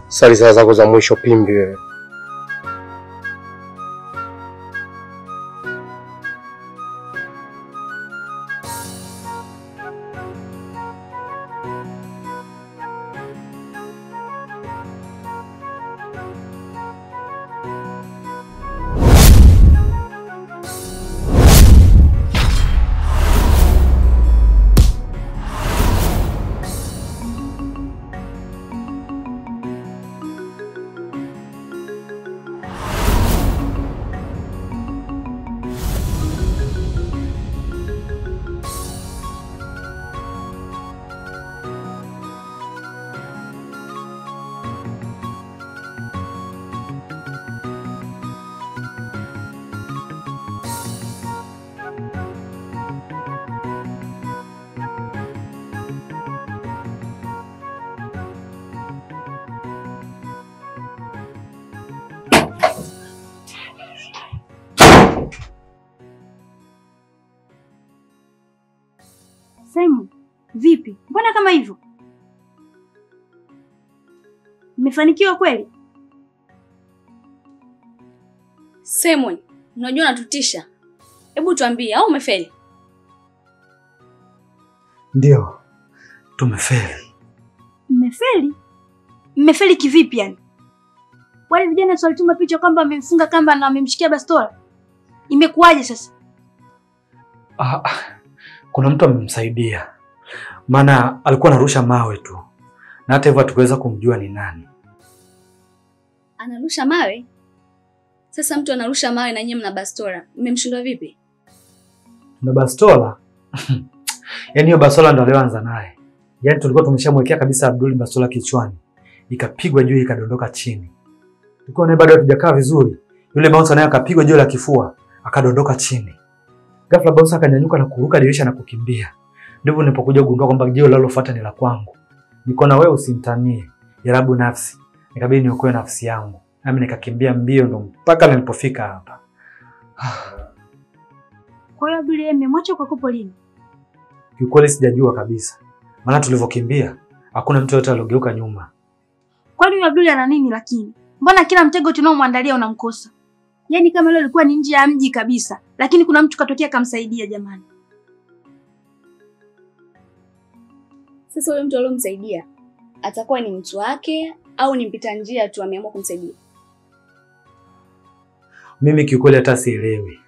Sali saa zako za mwisho pimbi wewe. Simon, vipi? Mbona kama hivyo? Mmefanikiwa kweli? Simon, unajua unatutisha. Hebu tuambie, au umefeli? Ndio. Tumefeli. Mmefeli? Mmefeli kivipi yani? Wale vijana walituma picha kwamba wamemfunga kamba na wamemshikia bastola. Imekuwaje sasa? Kuna mtu amemsaidia. Maana alikuwa anarusha mawe tu. Na hata hivyo hatukuweza kumjua ni nani. Anarusha mawe? Sasa mtu anarusha mawe na nyinyi mna bastola. Mmemshindwa vipi? Na bastola? Yaani hiyo bastola ndio aliyoanza naye. Yaani tulikuwa tumeshamwekea kabisa Abdul bastola kichwani. Ikapigwa juu ikadondoka chini. Tulikuwa naye bado hatujakaa vizuri. Yule bouncer naye akapigwa juu la kifua, akadondoka chini. Ghafla bouncer akanyanyuka na kuruka dirisha na kukimbia. Ndipo nilipokuja kugundua kwamba jiwe lililofuata ni la kwangu. Niko na wewe usimtanie, yarabu nafsi. Nikabidi niokoe nafsi yangu. Nami nikakimbia mbio ndo mpaka nilipofika hapa. Kwa hiyo Abdul yeye mmemwacha kwa kopo lini? Kiukweli sijajua kabisa. Maana tulivyokimbia, hakuna mtu yote aliyogeuka nyuma. Kwani huyu Abdul ana nini lakini? Mbona kila mtego tunaomwandalia unamkosa? Yaani kama leo ilikuwa ni nje ya mji kabisa, lakini kuna mtu katokea kamsaidia jamani. Sasa huyo mtu aliyomsaidia atakuwa ni mtu wake au ni mpita njia tu ameamua kumsaidia? Mimi kiukweli hata sielewi.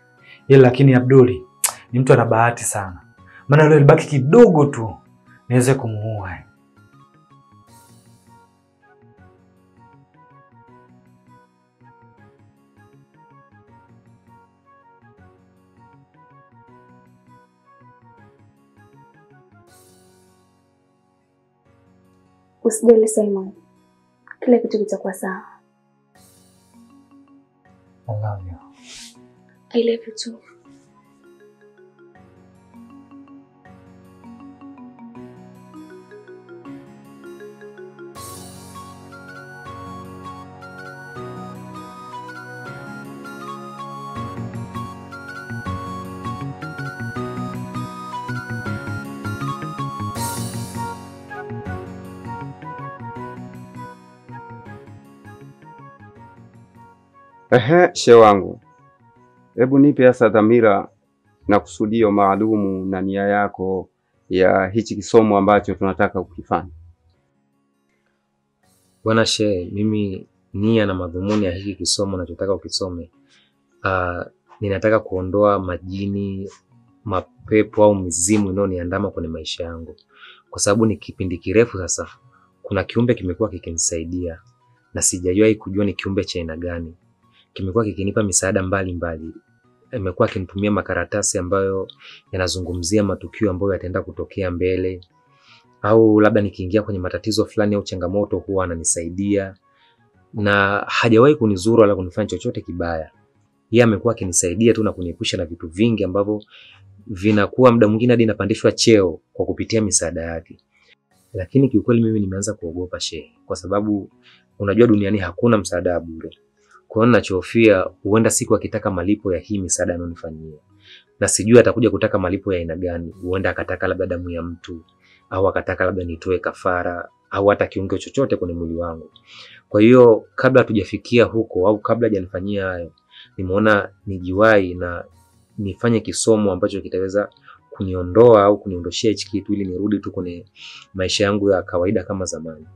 Ila lakini Abduli ni mtu ana bahati sana. Maana leo ilibaki kidogo tu niweze kumuua. Usijali Simon. Kila kitu kitakuwa sawa. I love you. I love you too. Shehe wangu, hebu nipe hasa dhamira na kusudio maalumu na nia yako ya hichi kisomo ambacho tunataka kukifanya. Bwana shehe, mimi nia na madhumuni ya hiki kisomo nachotaka ukisome, ninataka kuondoa majini, mapepo au mizimu inayoniandama kwenye maisha yangu. Kwa sababu ni kipindi kirefu sasa kuna kiumbe kimekuwa kikinisaidia na sijajua kujua ni kiumbe cha aina gani. Kimekuwa kikinipa misaada mbalimbali. Imekuwa kinitumia makaratasi ambayo yanazungumzia matukio ambayo yataenda kutokea mbele, au labda nikiingia kwenye matatizo fulani au changamoto huwa ananisaidia, na hajawahi kunizuru wala kunifanya chochote kibaya. Yeye amekuwa akinisaidia tu na kuniepusha na vitu vingi ambavyo vinakuwa muda mwingine hadi napandishwa cheo kwa kupitia misaada yake. Lakini kiukweli mimi nimeanza kuogopa shehe, kwa sababu unajua duniani hakuna msaada bure. Kwa hiyo ninachofia huenda siku akitaka malipo ya hii misaada anonifanyia. Na sijui atakuja kutaka malipo ya aina gani. Huenda akataka labda damu ya mtu, au akataka labda nitoe kafara au hata kiungo chochote kwenye mwili wangu. Kwa hiyo kabla hatujafikia huko au kabla hajanifanyia hayo, nimeona nijiwahi na nifanye kisomo ambacho kitaweza kuniondoa au kuniondoshia hichi kitu ili nirudi tu kwenye maisha yangu ya kawaida kama zamani.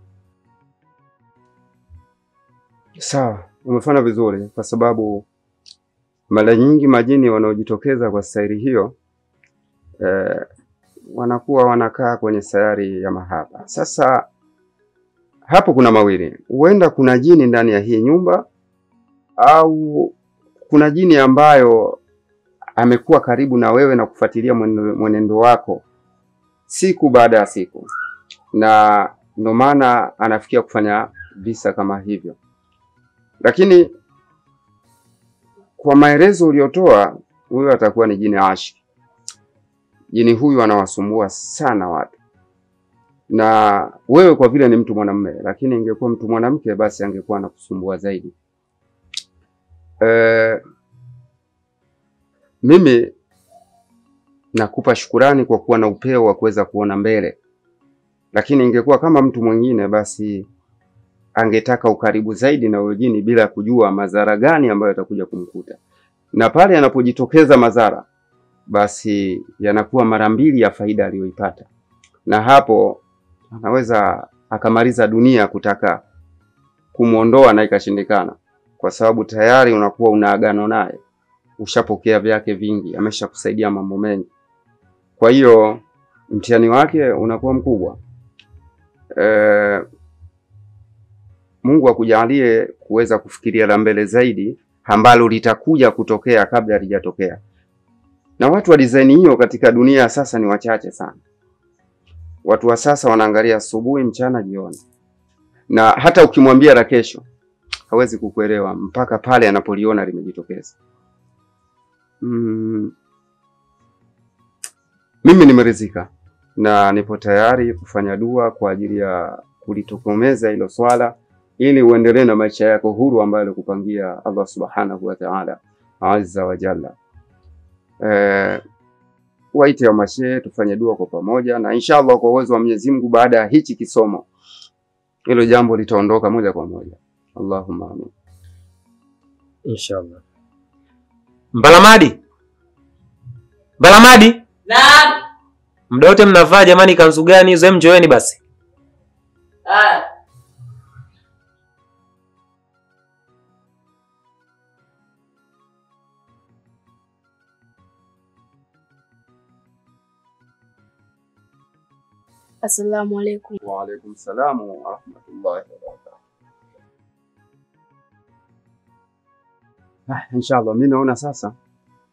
Sawa, umefanya vizuri kwa sababu mara nyingi majini wanaojitokeza kwa staili hiyo wanakuwa wanakaa kwenye sayari ya mahaba. Sasa hapo kuna mawili. Huenda kuna jini ndani ya hii nyumba au kuna jini ambayo amekuwa karibu na wewe na kufuatilia mwenendo wako siku baada ya siku. Na ndio maana anafikia kufanya visa kama hivyo. Lakini kwa maelezo uliotoa, huyo atakuwa ni jini ashiki. Jini huyu anawasumbua sana watu. Na wewe kwa vile ni mtu mwanamume, lakini ingekuwa mtu mwanamke basi angekuwa anakusumbua zaidi. Mimi nakupa shukurani kwa kuwa na upeo wa kuweza kuona mbele. Lakini ingekuwa kama mtu mwingine basi angetaka ukaribu zaidi na jini bila kujua madhara gani ambayo yatakuja kumkuta. Na pale yanapojitokeza madhara basi yanakuwa mara mbili ya faida aliyoipata. Na hapo anaweza akamaliza dunia kutaka kumuondoa na ikashindikana, kwa sababu tayari unakuwa una agano naye. Ushapokea vyake vingi, ameshakusaidia mambo mengi. Kwa hiyo mtihani wake unakuwa mkubwa. Mungu akujalie kuweza kufikiria la mbele zaidi ambalo litakuja kutokea kabla halijatokea. Na watu wa design hiyo katika dunia sasa ni wachache sana. Watu wa sasa wanaangalia asubuhi, mchana, jioni. Na hata ukimwambia la kesho hawezi kukuelewa mpaka pale anapoliona limejitokeza. Mimi nimeridhika na nipo tayari kufanya dua kwa ajili ya kulitokomeza hilo swala ili uendelee na maisha yako huru ambayo alikupangia Allah Subhanahu wa Ta'ala Azza wa Jalla. Waite wa mashehe tufanye dua kwa pamoja, na inshallah kwa uwezo wa Mwenyezi Mungu baada ya hichi kisomo hilo jambo litaondoka moja kwa moja. Allahumma amin. Inshallah. Mbalamadi. Mbalamadi? Naam. Muda wote mnavaa jamani kanzu gani hizo? Mjoeni basi. Assalamu alaikum. Wa alaikum salaam wa rahmatullahi wa barakatuh. Inshallah mimi naona sasa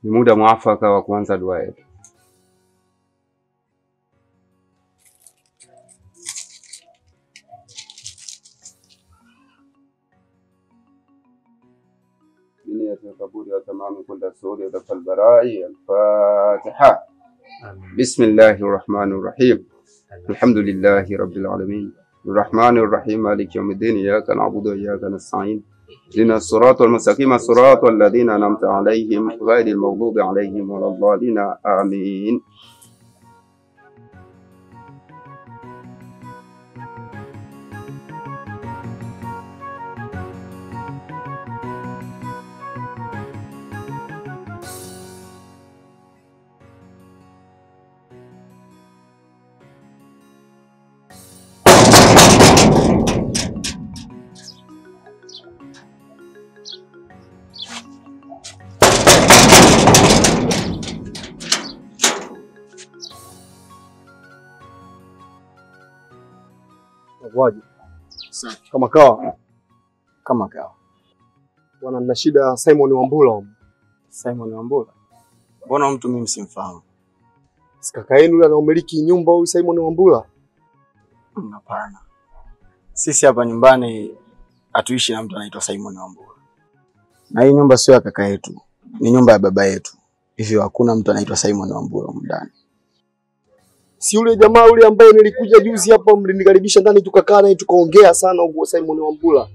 ni muda mwafaka wa kuanza dua yetu. Mimi atakaburi wa tamamu kunda sura ya al-Barai al-Fatiha. Bismillahir Rahmanir Rahim. Alhamdulillahi Rabbil Alamin. Ar-Rahmanir Rahim. Maliki yawmiddin. Iyyaka na'budu wa iyyaka nasta'in. Ihdinas siratal mustaqim. Siratal ladzina an'amta 'alaihim ghayril maghdubi 'alaihim waladdallin. Amin. Waje. Kama kawa. Kama kawa. Bwana nina shida Simon Wambura. Simon Wambura? Mbona mtu mimi simfahamu? Kaka yenu yule anaomiliki nyumba huyu Simon Wambura? Hapana. Sisi hapa nyumbani hatuishi na mtu anaitwa Simon Wambura. Na hii nyumba sio ya kaka yetu, ni nyumba ya baba yetu. Hivyo hakuna mtu anaitwa Simon Wambura ndani. Si yule jamaa yule ambaye nilikuja juzi hapa mlinikaribisha ndani tukakaa naye tukaongea sana huko Simon Wambura.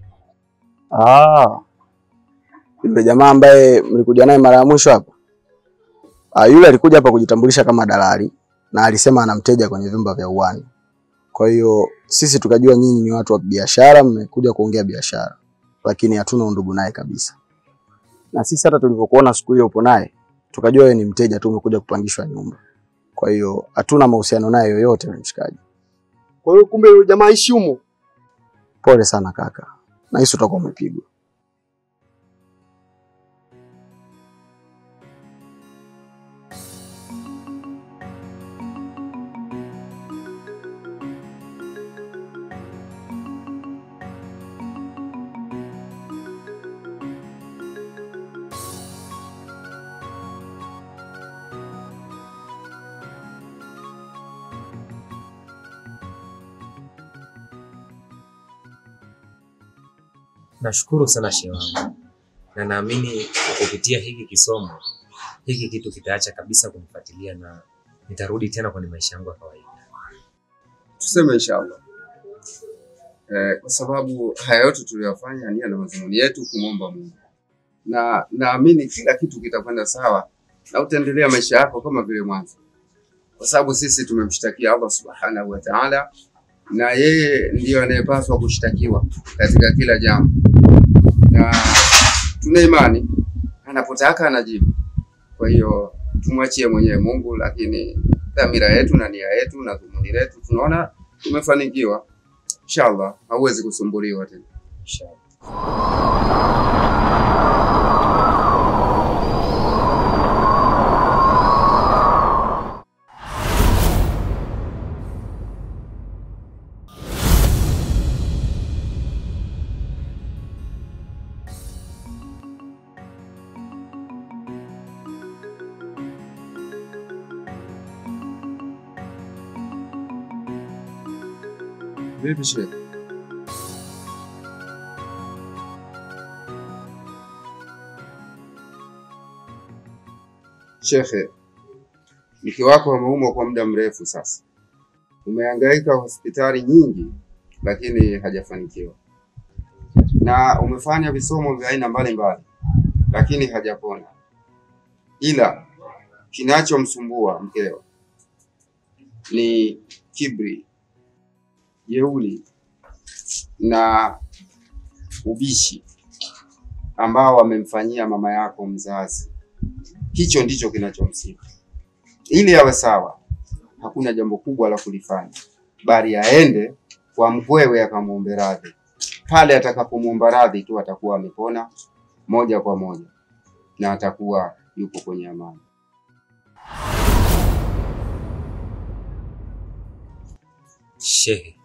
Yule jamaa ambaye mlikuja naye mara ya mwisho hapa. Yule alikuja hapa kujitambulisha kama dalali na alisema ana mteja kwenye vyumba vya uani. Kwa hiyo sisi tukajua nyinyi ni watu wa biashara, mmekuja kuongea biashara, lakini hatuna undugu naye kabisa. Na sisi hata tulivyokuona siku hiyo upo naye, tukajua wewe ni mteja tu umekuja kupangishwa nyumba. Kwa hiyo hatuna mahusiano naye yoyote na mshikaji. Kwa hiyo kumbe yule jamaa aishi humo. Pole sana kaka. Na hizo utakuwa umepigwa. Nashukuru sana shehe wangu. Na naamini kupitia hiki kisomo, hiki kitu kitaacha kabisa kunifuatilia na nitarudi tena kwenye maisha yangu ya kawaida. Tuseme inshallah. Kwa sababu haya yote tuliyofanya nia na mazungumzo yetu kumwomba Mungu. Na naamini kila kitu kitakwenda sawa na utaendelea maisha yako kama vile mwanzo. Kwa sababu sisi tumemshtakia Allah Subhanahu wa Ta'ala na yeye ndiyo anayepaswa kushtakiwa katika kila jambo. Na tuna imani anapotaka anajibu. Kwa hiyo tumwachie mwenyewe Mungu, lakini dhamira yetu na nia yetu na dhumuni letu tunaona tumefanikiwa. Inshallah hauwezi kusumbuliwa tena. Inshallah. Vipi shehe? Shehe, mke wako ameumwa kwa muda mrefu sasa. Umehangaika hospitali nyingi lakini hajafanikiwa. Na umefanya visomo vya aina mbalimbali lakini hajapona. Ila kinachomsumbua mkeo ni kibri, jeuri na ubishi ambao wamemfanyia mama yako mzazi. Hicho ndicho kinachomsibu. Ili awe sawa, hakuna jambo kubwa la kulifanya, bali aende kwa mkwewe akamuombe radhi. Pale atakapomuomba radhi tu atakuwa amepona moja kwa moja na atakuwa yuko kwenye amani. Shehe,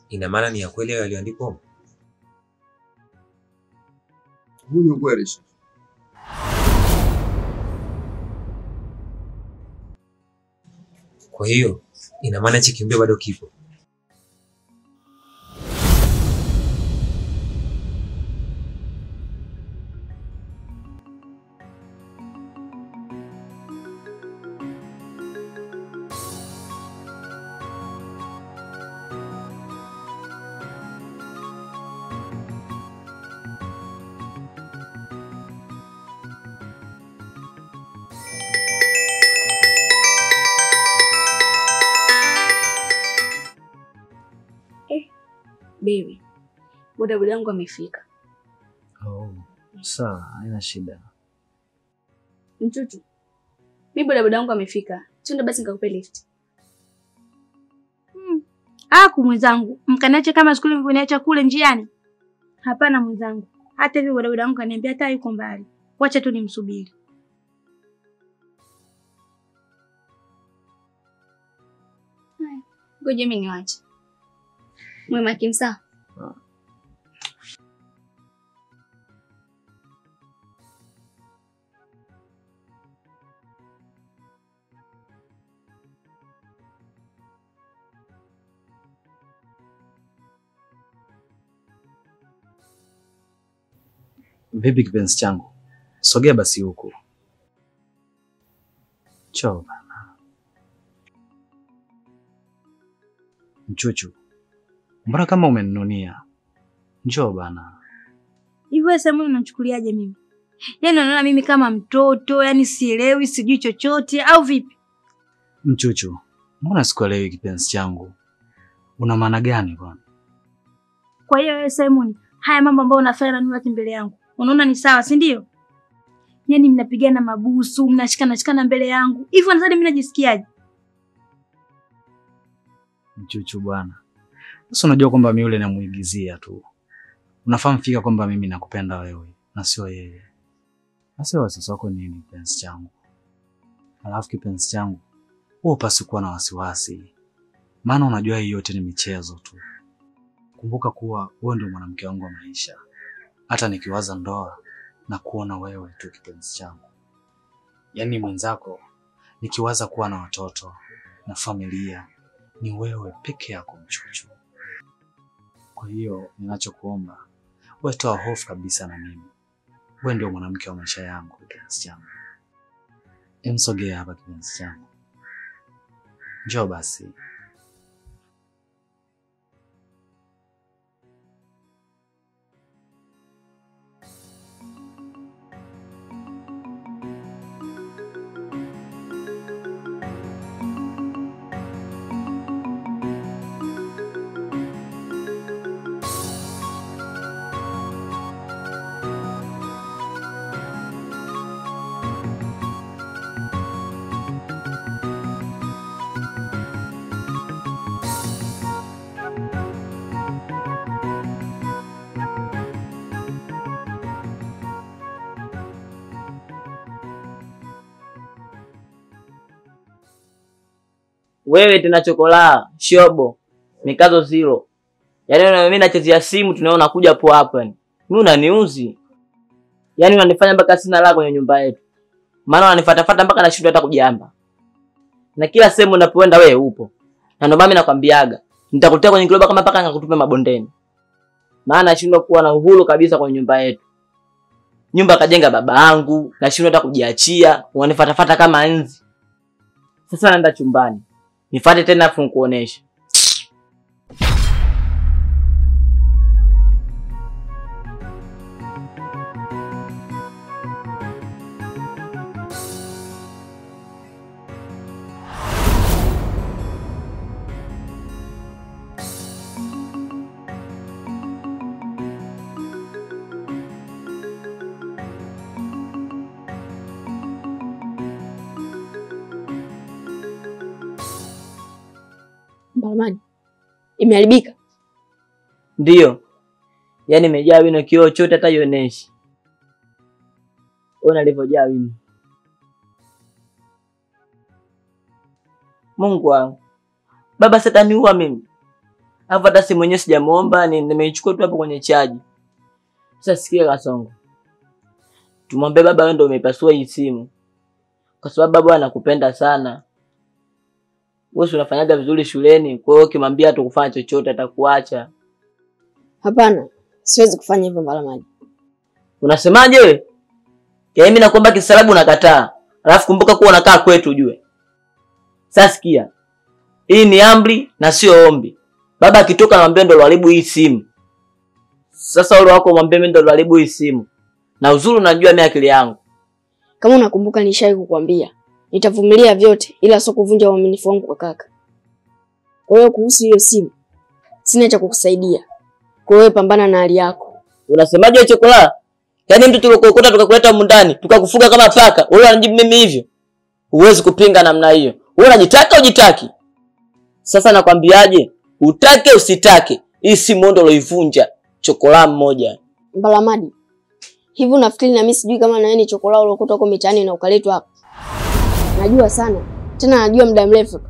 ina maana ni ya kweli yaliyoandikwa? Huu ni ukweli shehe. Kwa hiyo ina maana hichi kiumbe bado kipo. Baby, bodaboda yangu amefika. Oh, sawa, haina shida. Mchuchu, mimi bodaboda yangu amefika. Twende basi nikakupe lift. Mwenzangu, mkaniache kama siku ile mliniacha kule njiani? Hapana mwenzangu. Hata hivi bodaboda yangu kaniambia hata yuko mbali. Wacha tu nimsubiri. Ngoja mimi niwache. Mwe makini sawa. Vipi kipenzi changu? Sogea basi huku. Choo bana. Mchuchu, mbona kama umeninunia? Njoo bana. Hivyo sasa unachukuliaje mimi? Yaani unaona mimi kama mtoto, yaani sielewi, sijui chochote au vipi? Mchuchu, mbona sikuelewi kipenzi changu? Una maana gani bwana? Kwa hiyo wewe Simon, haya mambo ambayo unafanya na Nura mbele yangu, unaona ni sawa, si ndio? Yaani mnapigana mabusu, mnashikana mbele yangu. Hivyo nadhani mimi najisikiaje? Mchuchu bwana. Sasa unajua kwamba mimi yule namuigizia tu. Unafahamu fika kwamba mimi nakupenda wewe na sio yeye. Sasa wasiwasi wako nini kipenzi changu? Alafu kipenzi changu, wewe upasi kuwa na wasiwasi. Maana unajua hii yote ni michezo tu. Kumbuka kuwa wewe ndio mwanamke wangu wa maisha. Hata nikiwaza ndoa na kuona wewe tu kipenzi changu. Yaani mwenzako nikiwaza kuwa na watoto na familia ni wewe peke yako Mchuchu. Kwa hiyo ninachokuomba, wewe toa hofu kabisa na mimi. Wewe ndio mwanamke wa maisha yangu kipenzi changu. Emsogea hapa kipenzi changu. Njoo basi. Wewe tena chokola, shobo, mikazo zero. Yaani mimi nachezea simu tunaona kuja hapo hapa yani. Mimi unaniuzi. Yaani unanifanya mpaka sina la kwenye nyumba yetu. Maana unanifuatafuata mpaka nashindwa hata kujamba. Na kila sehemu unapoenda wewe upo. Na ndio mimi nakwambiaga, nitakutia kwenye kiloba kama paka ngakutupe mabondeni. Maana nashindwa kuwa na uhuru kabisa kwenye nyumba yetu. Nyumba kajenga baba yangu, nashindwa hata kujiachia, unanifuatafuata kama nzi. Sasa naenda chumbani. Nifuate tena afu nikuoneshe. Mbalamani, imeharibika? Ndio. Yaani imejaa wino kioo chote hata ioneshi. Ona alivyojaa wino. Mungu wangu. Baba sataniua mimi. Hapo hata simu mwenyewe sijamuomba, nimeichukua tu hapo kwenye chaji. Sasa sikia Kasongo. Tumwambie baba wewe ndio umepasua hii simu. Kwa sababu baba anakupenda sana. Wewe unafanyaga vizuri shuleni, kwa hiyo ukimwambia tu kufanya chochote atakuacha. Hapana, siwezi kufanya hivyo Mbalamani. Unasemaje wewe? Yaani mimi nakuomba kisalabu unakataa. Alafu kumbuka kuwa unakaa kwetu ujue. Sasa sikia. Hii ni amri na sio ombi. Baba akitoka anamwambia ndo haribu hii simu. Sasa wale wako mwambie mimi ndo haribu hii simu. Na uzuri unajua mimi akili yangu. Kama unakumbuka nishawahi kukuambia, nitavumilia vyote ila sio kuvunja uaminifu wangu kwa kaka. Kwa hiyo kuhusu hiyo simu, sina cha kukusaidia. Kwa hiyo pambana na hali yako. Unasemaje chokola? Yaani mtu tulokokota tukakuleta mundani, tukakufuga kama paka. Wewe unajibu mimi hivyo? Huwezi kupinga namna hiyo. Wewe unajitaka ujitaki? Sasa nakwambiaje? Utake usitake, hii simu ndo loivunja chokola mmoja. Mbalamadi, hivi unafikiri na mimi sijui kama na wewe ni chokola ulokuta huko mitaani na ukaletwa hapa? Najua sana. Tena najua muda mrefu.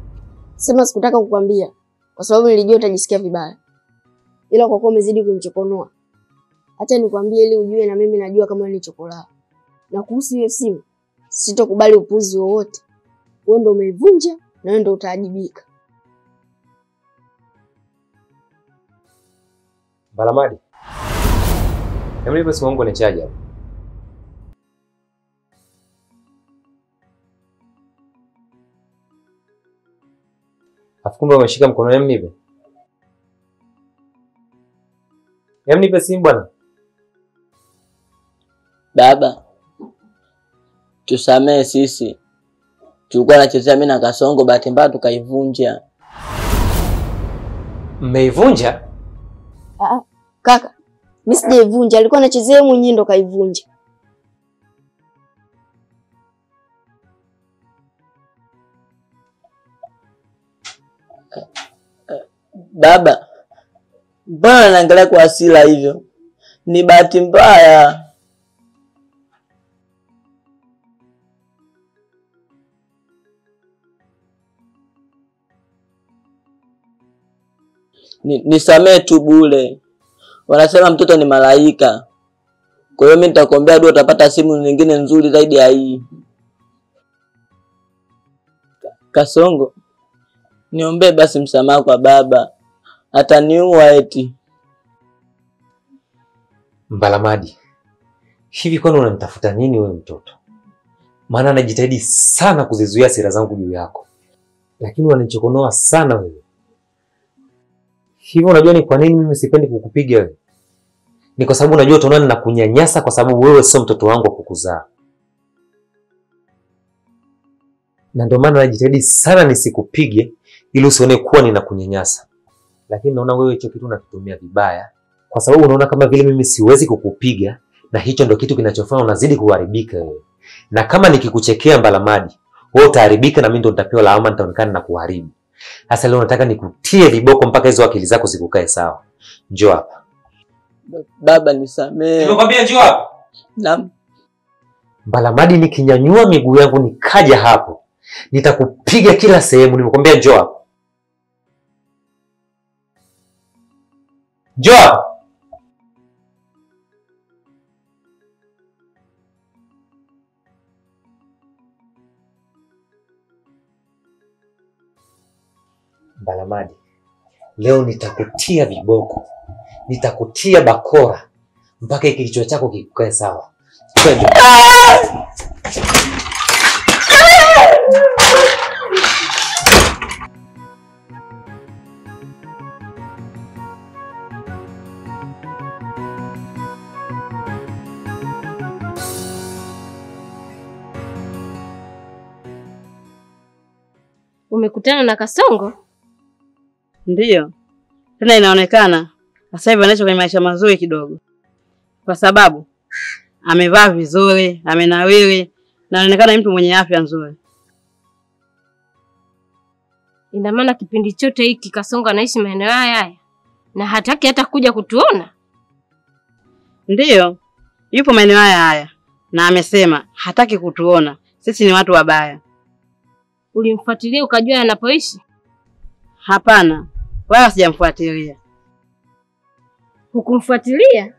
Sema sikutaka kukwambia kwa sababu nilijua utajisikia vibaya. Ila kwa kuwa umezidi kunichokonoa, acha nikwambie ili ujue na mimi najua kama ni chokola. Na kuhusu hiyo simu, sitokubali upuzi wowote. Wewe ndio umeivunja na wewe ndio utaadibika. Mbalamadi. Hebu nipe simu yangu ni chaji hapo. Afukumbe umeshika mkono wangu nipe. Hebu nipe simu bwana. Baba. Tusamee sisi. Tulikuwa tunachezea mimi na Kasongo bahati mbaya tukaivunja. Mmeivunja? Kaka, mimi sijaivunja, alikuwa anachezea yeye mwenyewe ndo kaivunja. Baba, mbona naangalia kwa hasira hivyo? Ni bahati mbaya. Nisamee tu bure. Wanasema mtoto ni malaika. Kwa hiyo mimi nitakuombea dua utapata simu nyingine nzuri zaidi ya hii. Kasongo, niombee basi msamaha kwa baba. Ataniua eti. Mbalamadi, hivi kwani unanitafuta nini wewe mtoto? Maana najitahidi sana kuzizuia hasira zangu juu yako, lakini unanichokonoa sana wewe. Hivi unajua ni kwa nini mimi sipendi kukupiga wewe? Ni kwa sababu unajua utaona ninakunyanyasa kwa sababu wewe sio mtoto wangu wa kukuzaa. Na ndio maana najitahidi sana nisikupige ili usione kuwa ninakunyanyasa. Lakini naona wewe hicho kitu unakitumia vibaya kwa sababu unaona kama vile mimi siwezi kukupiga, na hicho ndio kitu kinachofanya unazidi kuharibika wewe. Na kama nikikuchekea Mbalamadi, wewe utaharibika na mimi ndo nitapewa lawama, nitaonekana na kuharibu. Sasa leo nataka nikutie viboko mpaka hizo akili zako zikukae sawa. Njoo hapa. Baba nisamee. Nimekwambia njoo hapa. Naam. Mbalamadi, nikinyanyua miguu yangu nikaja hapo, nitakupiga kila sehemu. Nimekwambia njoo hapa. Njoo hapa. Mbalamadi, leo nitakutia viboko, nitakutia bakora mpaka kichwa chako kikae sawa. Twende. Umekutana na Kasongo? Ndiyo. Tena inaonekana sasa hivi anaishi kwenye maisha mazuri kidogo. Kwa sababu amevaa vizuri, amenawiri, na anaonekana mtu mwenye afya nzuri. Ina maana kipindi chote hiki Kasongo anaishi maeneo haya na hataki hata kuja kutuona? Ndiyo. Yupo maeneo haya na amesema hataki kutuona. Sisi ni watu wabaya. Ulimfuatilia ukajua anapoishi? Hapana. Wala sijamfuatilia. Hukumfuatilia?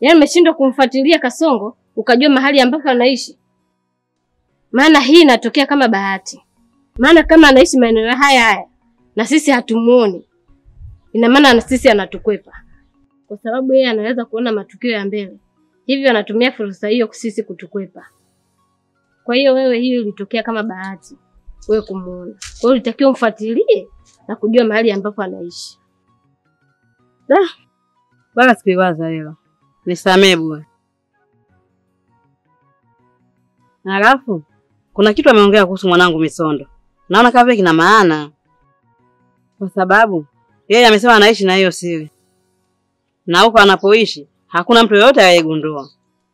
Yaani umeshindwa kumfuatilia Kasongo ukajua mahali ambapo anaishi? Maana hii inatokea kama bahati. Maana kama anaishi maeneo haya na sisi hatumuoni, ina maana na sisi anatukwepa. Kwa sababu yeye anaweza kuona matukio ya mbele. Hivyo anatumia fursa hiyo sisi kutukwepa. Kwa hiyo wewe hiyo ilitokea kama bahati wewe kumuona. Kwa hiyo ulitakiwa umfuatilie na kujua mahali ambapo anaishi. Bala sikuiwaza hilo. Nisamee bwana. Na alafu kuna kitu ameongea kuhusu mwanangu Misondo. Naona kama vile kina maana. Kwa sababu yeye amesema anaishi na hiyo siri. Na huko anapoishi hakuna mtu yoyote aliyegundua.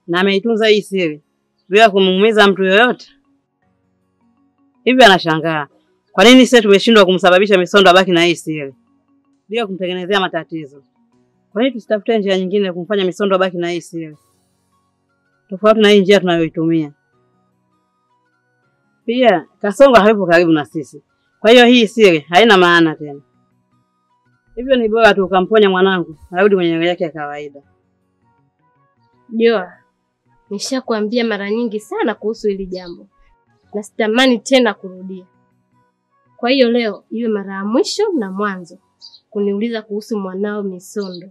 Na ameitunza hii siri bila kumuumiza mtu yoyote. Hivi anashangaa. Kwa nini sisi tumeshindwa kumsababisha Misondo abaki na hii siri bila kumtengenezea matatizo? Kwa nini tusitafute njia nyingine ya kumfanya Misondo abaki na hii siri? Tofauti na hii njia tunayoitumia. Pia Kasongo hayupo karibu na sisi. Kwa hiyo hii siri haina maana tena. Hivyo ni bora tu ukamponya mwanangu arudi kwenye hali yake ya kawaida. Joa, nishakwambia mara nyingi sana kuhusu hili jambo. Na sitamani tena kurudia. Kwa hiyo leo iwe mara ya mwisho na mwanzo kuniuliza kuhusu mwanao Misondo.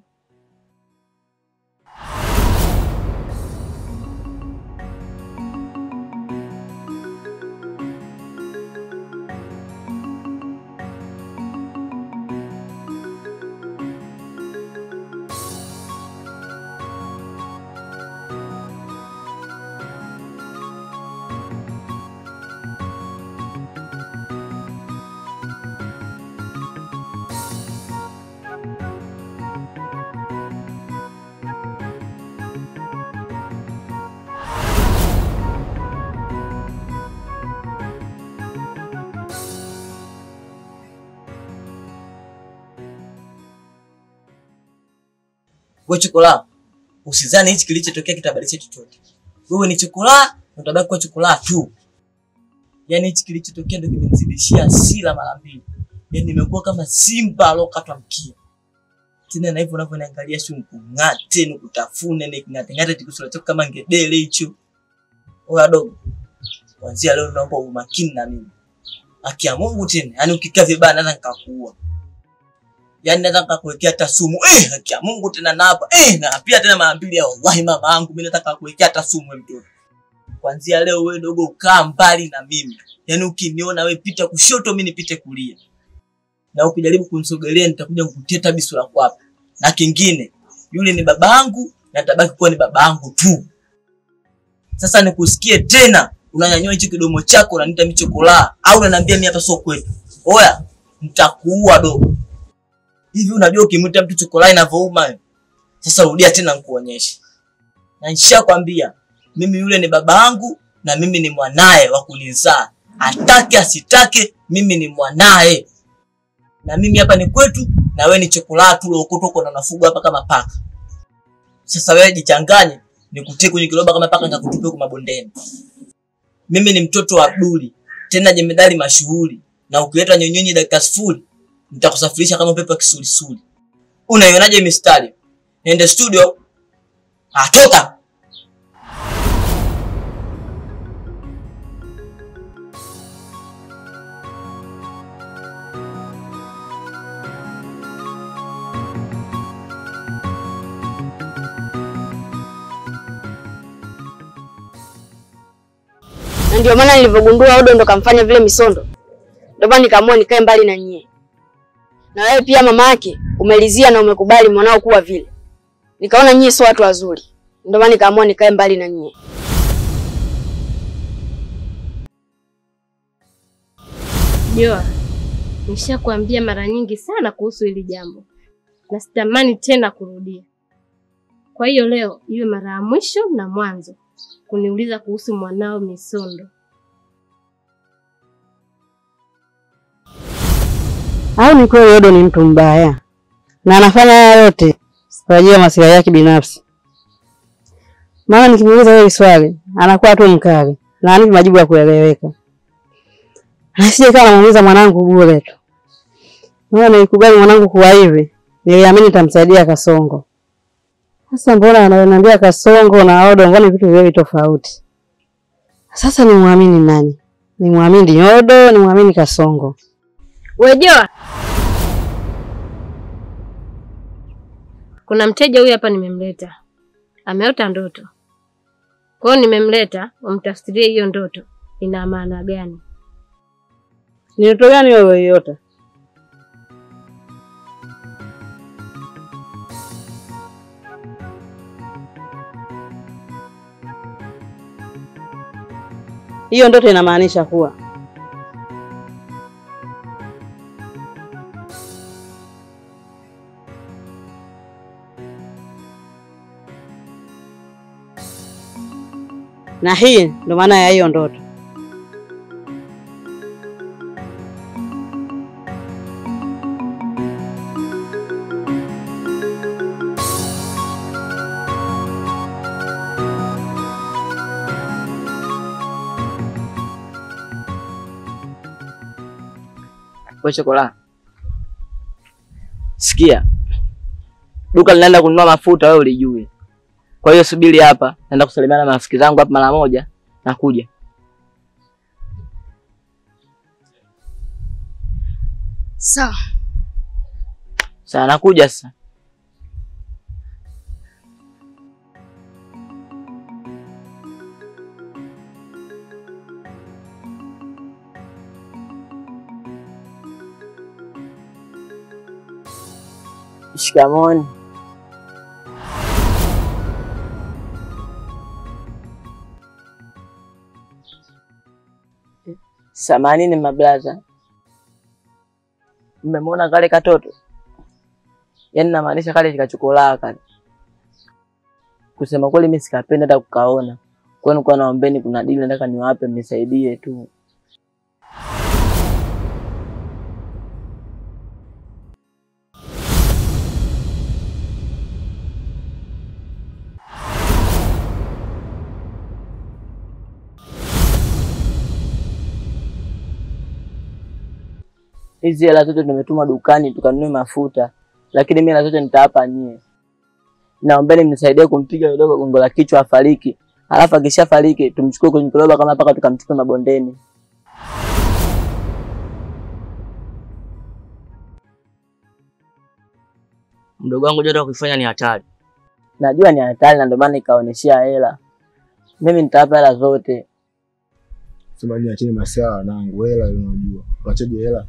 Wewe chokola, usizani hichi kilichotokea kitabadilisha chochote. Wewe ni chokola, utabaki kwa chokola tu. Yaani hichi kilichotokea ndio kimenizidishia hasira mara mbili. Yaani nimekuwa kama simba alokatwa mkia. Tena na hivyo unavyoniangalia sio nikungate, nikutafune, nikungate tikusula chako kama ngedele hicho. Oya dogo. Kuanzia leo naomba umakini na mimi. Haki ya Mungu tena, yaani ukikaa vibaya naweza nikakuua. Yaani naweza nikakuwekea hata sumu. Haki ya Mungu tena na hapa. Na pia tena mara mbili ya wallahi mama yangu mimi nataka kuwekea hata sumu mtoto. Kuanzia leo wewe dogo ukaa mbali na mimi. Yaani ukiniona wewe pita kushoto mimi nipite kulia. Na ukijaribu kunisogelea nitakuja kukuteta bisu la kwapa. Na kingine, yule ni babangu na tabaki kuwa ni babangu tu. Sasa nikusikie tena unanyanyua hicho kidomo chako unaniita mimi chokola au unaniambia mimi hapa sio kwetu. Oya, nitakuua dogo. Hivi unajua ukimwita mtu chokola inavouma? Sasa rudia tena nikuonyeshe. Na nishakwambia mimi yule ni babangu na mimi ni mwanae wa kunizaa. Atake asitake mimi ni mwanae. Na mimi hapa ni kwetu na wewe ni chokola tu uliokotwa na nafuga hapa kama paka. Sasa wewe jichanganye nikutie kwenye kiroba kama paka nikakutupe kwa mabondeni. Mimi ni mtoto wa Abduli, tena jemedali mashuhuri, na ukileta nyonyonyi dakika sifuri nitakusafirisha kama pepo kisulisuli. Unaionaje mistari? Nende studio. Toka. Na ndio maana nilivyogundua Odo ndo kamfanya vile Misondo. Ndio maana nikaamua nikae mbali na nyie. Na wewe pia mama yake umelizia na umekubali mwanao kuwa vile. Nikaona nyie sio watu wazuri. Ndio maana nikaamua nikae mbali na nyie. Joa, nishakwambia mara nyingi sana kuhusu hili jambo. Na sitamani tena kurudia. Kwa hiyo leo iwe mara ya mwisho na mwanzo kuniuliza kuhusu mwanao Misondo. Au ni kweli Odo ni mtu mbaya na anafanya haya yote kwa ajili ya maslahi yake binafsi? Maana nikimuuliza wewe swali anakuwa tu mkali na anipi majibu ya kueleweka. Asije kama namuuliza mwanangu bure tu. Maana nilikubali mwanangu kuwa hivi, niliamini nitamsaidia Kasongo. Sasa mbona ananiambia Kasongo na Odo ngani vitu viwili tofauti? Sasa ni muamini nani? Ni muamini Odo, ni muamini Kasongo? Wewe Joa. Kuna mteja huyu hapa nimemleta. Ameota ndoto. Kwa hiyo nimemleta umtafsirie hiyo ndoto ina maana gani? Ni ndoto gani wewe uliota? Hiyo ndoto inamaanisha kuwa na hii ndo maana ya hiyo ndoto. Wewe chokola. Sikia. Duka linaenda kununua mafuta wewe ulijui. Kwa hiyo subiri hapa, naenda kusalimiana na marafiki zangu hapa mara moja na kuja. Sawa. Sawa nakuja sasa. Shikamoo. Samanini mablaza. Mmemwona kale katoto? Yaani namaanisha kale kikachokolaa kale. Kusema kweli mimi sikapenda hata kukaona. Kwa nini kwa naombeni kuna dili nataka niwape mnisaidie tu. Hizi hela zote tumetuma dukani tukanunue mafuta, lakini mimi hela zote nitawapa nyie. Naombeni mnisaidie kumpiga yule dogo gongo la kichwa afariki. Alafu akishafariki tumchukue kwenye kiroba kama paka tukamtupe mabondeni. Mdogo wangu joto kufanya ni hatari. Najua ni hatari na ndio maana nikaoneshia hela. Mimi nitawapa hela zote. Sema ni acheni masiala wanangu, hela unajua. Wachaje hela?